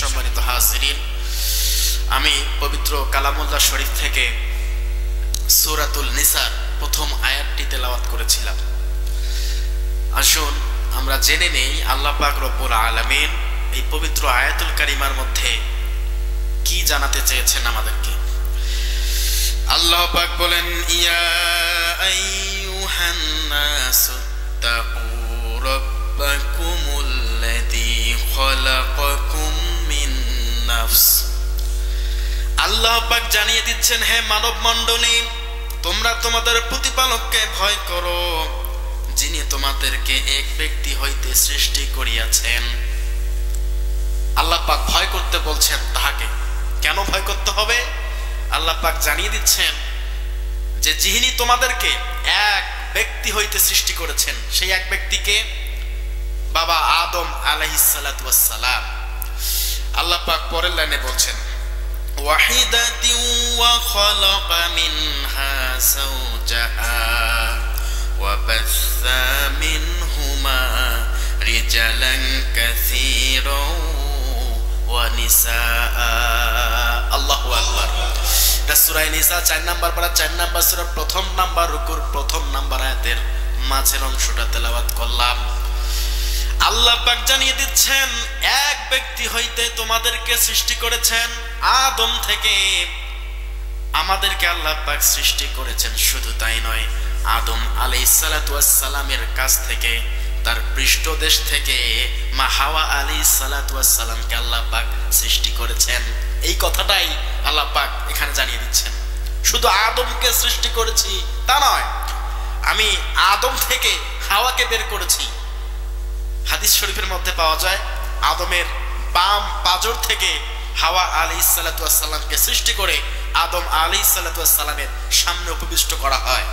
সম্মানিত হাজিরিন, আমি পবিত্র কালামুল্লাহ শরীফ থেকে সূরাতুল নিসার প্রথম আয়াতটি তেলাওয়াত করেছিলাম। আসুন আমরা জেনে নেই আল্লাহ পাক রব্বুল আলামিন এই পবিত্র আয়াতুল কারিমার মধ্যে কি জানাতে চেয়েছেন আমাদেরকে। আল্লাহ পাক বলেন, ইয়া আইয়ুহান নাসু তাকু রাব্বাকুমুল্লাযী খালাকাকুম মিন নাফস। আল্লাহ পাক জানিয়ে দিচ্ছেন, হে মানব মণ্ডলী, তোমরা তোমাদের প্রতিপালককে ভয় করো, যিনি তোমাদেরকে এক ব্যক্তি হইতে সৃষ্টি করিয়াছেন। আল্লাহ পাক ভয় করতে বলছেন তাহাকে। কেন ভয় করতে হবে? আল্লাহ পাক জানিয়ে দিচ্ছেন যে যিনি তোমাদেরকে এক ব্যক্তি হইতে সৃষ্টি করেছেন, সেই এক ব্যক্তিকে বাবা আদম আলাইহিস সালাতু ওয়াস সালাম। আল্লাহ পাক পরের লাইনে বলছেন, ওয়াহিদাতিন ওয়া খালাকা মিনহা যাওজাহা ওয়া বাসসা মিনহুমা রিজালান কাসীরান ওয়া নিসাআ। আল্লাহু আকবার। এটা সূরা নিসা 4 নাম্বার পারা 4 নাম্বার সূরা প্রথম নাম্বার রুকুর প্রথম নাম্বার আয়াতের মাঝের অংশটা তেলাওয়াত করলাম। আল্লাহ পাক জানিয়ে দিচ্ছেন, এক ব্যক্তি হইতে তোমাদেরকে সৃষ্টি করেছেন। আদম থেকে আমাদেরকে আল্লাহ পাক সৃষ্টি করেছেন। শুধু তাই নয়, আদম আলাইহিস সালাতু ওয়াস সালামের কাছ থেকে, তার পৃষ্ঠদেশ থেকে মা হাওয়া আলাইহিস সালাতু ওয়াস সালামকে আল্লাহ পাক সৃষ্টি করেছেন। এই কথাটাই আল্লাহ পাক এখানে জানিয়ে দিচ্ছেন। শুধু আদমকে সৃষ্টি করেছি তা নয়, আমি আদম থেকে হাওয়াকে বের করেছি। হাদিস শরীফের মধ্যে পাওয়া যায়, আদমের বাম পাজর থেকে হাওয়া আলাইহিস সালাতু ওয়াস সালামকে সৃষ্টি করে আদম আলাইহিস সালাতু ওয়াস সালামের সামনে উপবিষ্ট করা হয়।